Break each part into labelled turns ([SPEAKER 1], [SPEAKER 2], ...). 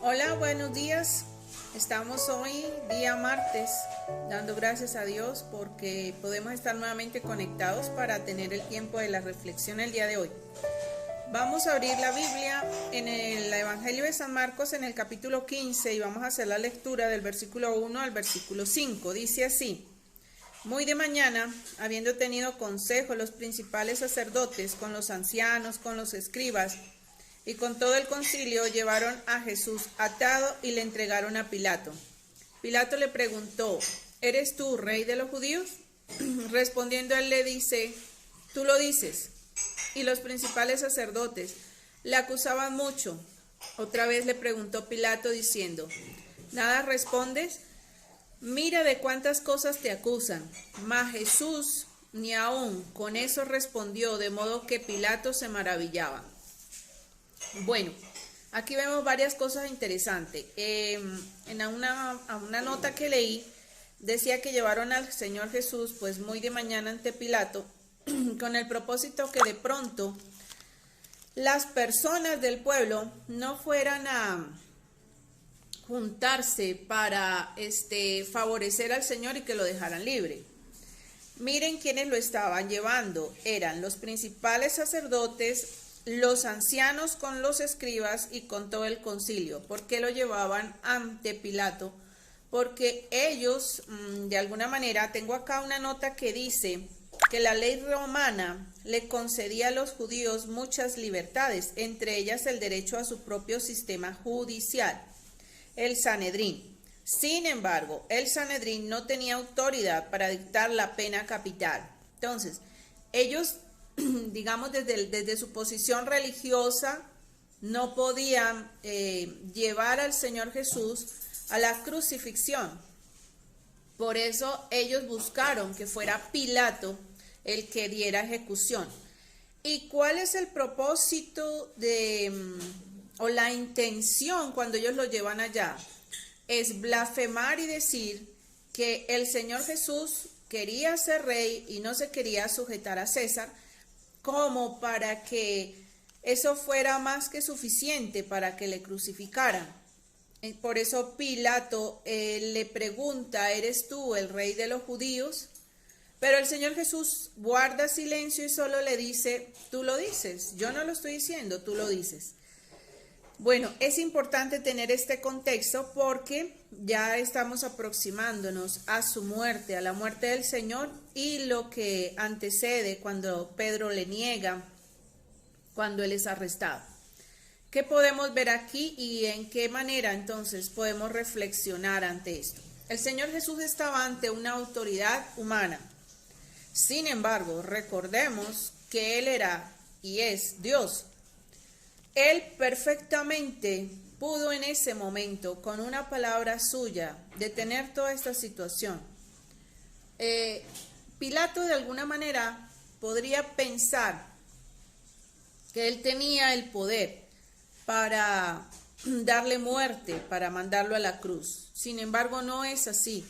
[SPEAKER 1] Hola, buenos días. Estamos hoy, día martes, dando gracias a Dios porque podemos estar nuevamente conectados para tener el tiempo de la reflexión el día de hoy. Vamos a abrir la Biblia en el Evangelio de San Marcos en el capítulo 15 y vamos a hacer la lectura del versículo 1 al versículo 5. Dice así: Muy de mañana, habiendo tenido consejo los principales sacerdotes con los ancianos, con los escribas, y con todo el concilio llevaron a Jesús atado y le entregaron a Pilato. Pilato le preguntó: ¿Eres tú rey de los judíos? Respondiendo él le dice: Tú lo dices. Y los principales sacerdotes le acusaban mucho. Otra vez le preguntó Pilato diciendo: ¿Nada respondes? Mira de cuántas cosas te acusan. Mas Jesús ni aun con eso respondió, de modo que Pilato se maravillaba. Bueno, aquí vemos varias cosas interesantes. En una nota que leí, decía que llevaron al Señor Jesús pues muy de mañana ante Pilato con el propósito que de pronto las personas del pueblo no fueran a juntarse para favorecer al Señor y que lo dejaran libre. Miren quiénes lo estaban llevando. Eran los principales sacerdotes, los ancianos con los escribas y con todo el concilio. ¿Por qué lo llevaban ante Pilato? Porque ellos, de alguna manera, tengo acá una nota que dice que la ley romana le concedía a los judíos muchas libertades, entre ellas el derecho a su propio sistema judicial, el Sanedrín. Sin embargo, el Sanedrín no tenía autoridad para dictar la pena capital. Entonces, ellos, digamos, desde su posición religiosa, no podían llevar al Señor Jesús a la crucifixión. Por eso ellos buscaron que fuera Pilato el que diera ejecución. ¿Y cuál es el propósito o la intención cuando ellos lo llevan allá? Es blasfemar y decir que el Señor Jesús quería ser rey y no se quería sujetar a César, como para que eso fuera más que suficiente para que le crucificaran. Por eso Pilato le pregunta: ¿eres tú el rey de los judíos? Pero el Señor Jesús guarda silencio y solo le dice: tú lo dices, yo no lo estoy diciendo, tú lo dices. Bueno, es importante tener este contexto porque ya estamos aproximándonos a su muerte, a la muerte del Señor, y lo que antecede cuando Pedro le niega, cuando él es arrestado. ¿Qué podemos ver aquí y en qué manera entonces podemos reflexionar ante esto? El Señor Jesús estaba ante una autoridad humana. Sin embargo, recordemos que Él era y es Dios. Él perfectamente pudo en ese momento, con una palabra suya, detener toda esta situación. Pilato de alguna manera podría pensar que él tenía el poder para darle muerte, para mandarlo a la cruz. Sin embargo, no es así.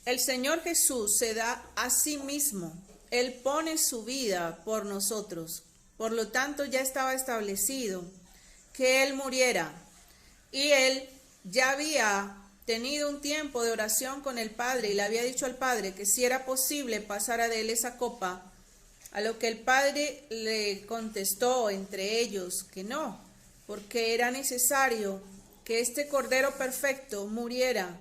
[SPEAKER 1] El Señor Jesús se da a sí mismo. Él pone su vida por nosotros. Por lo tanto, ya estaba establecido que Él muriera. Y Él ya había tenido un tiempo de oración con el Padre y le había dicho al Padre que si era posible pasara de Él esa copa, a lo que el Padre le contestó entre ellos que no, porque era necesario que este Cordero perfecto muriera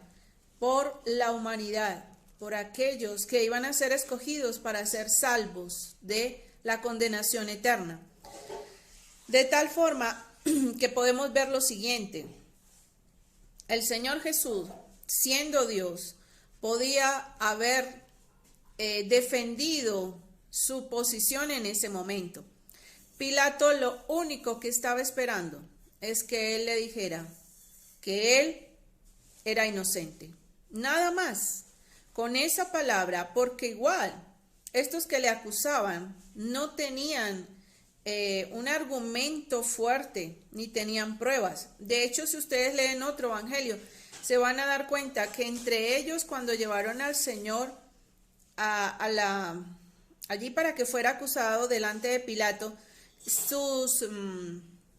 [SPEAKER 1] por la humanidad, por aquellos que iban a ser escogidos para ser salvos de la condenación eterna. De tal forma que podemos ver lo siguiente: el Señor Jesús, siendo Dios, podía haber defendido su posición en ese momento. Pilato lo único que estaba esperando es que él le dijera que él era inocente. Nada más, con esa palabra, porque igual estos que le acusaban no tenían un argumento fuerte ni tenían pruebas. De hecho, si ustedes leen otro evangelio, se van a dar cuenta que entre ellos, cuando llevaron al Señor allí para que fuera acusado delante de Pilato, sus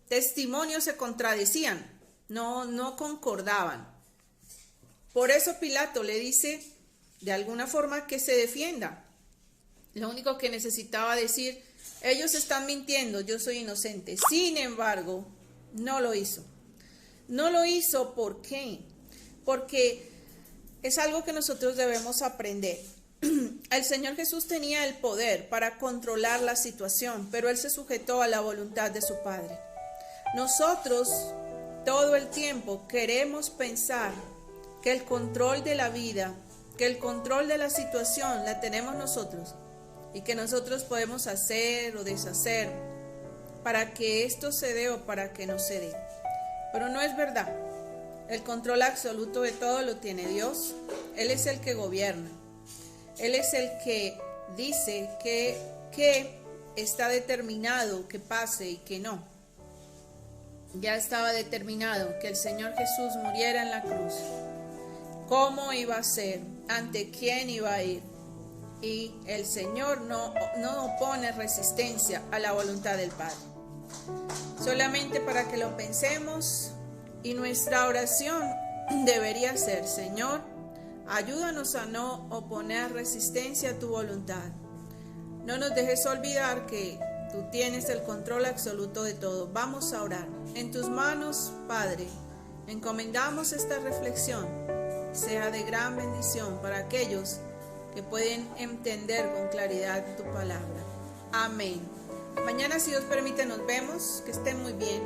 [SPEAKER 1] testimonios se contradecían. no concordaban. Por eso Pilato le dice de alguna forma que se defienda. Lo único que necesitaba decir: ellos están mintiendo, yo soy inocente. Sin embargo, no lo hizo. No lo hizo, ¿por qué? Porque es algo que nosotros debemos aprender. El Señor Jesús tenía el poder para controlar la situación, pero Él se sujetó a la voluntad de su Padre. Nosotros todo el tiempo queremos pensar que el control de la vida, que el control de la situación la tenemos nosotros y que nosotros podemos hacer o deshacer para que esto se dé o para que no se dé. Pero no es verdad. El control absoluto de todo lo tiene Dios. Él es el que gobierna. Él es el que dice que está determinado que pase y que no. Ya estaba determinado que el Señor Jesús muriera en la cruz. ¿Cómo iba a ser? ¿Ante quién iba a ir? Y el Señor no opone resistencia a la voluntad del Padre. Solamente para que lo pensemos, y nuestra oración debería ser: Señor, ayúdanos a no oponer resistencia a tu voluntad. No nos dejes olvidar que tú tienes el control absoluto de todo. Vamos a orar. En tus manos, Padre, encomendamos esta reflexión. Sea de gran bendición para aquellos que pueden entender con claridad tu palabra. Amén. Mañana, si Dios permite, nos vemos. Que estén muy bien.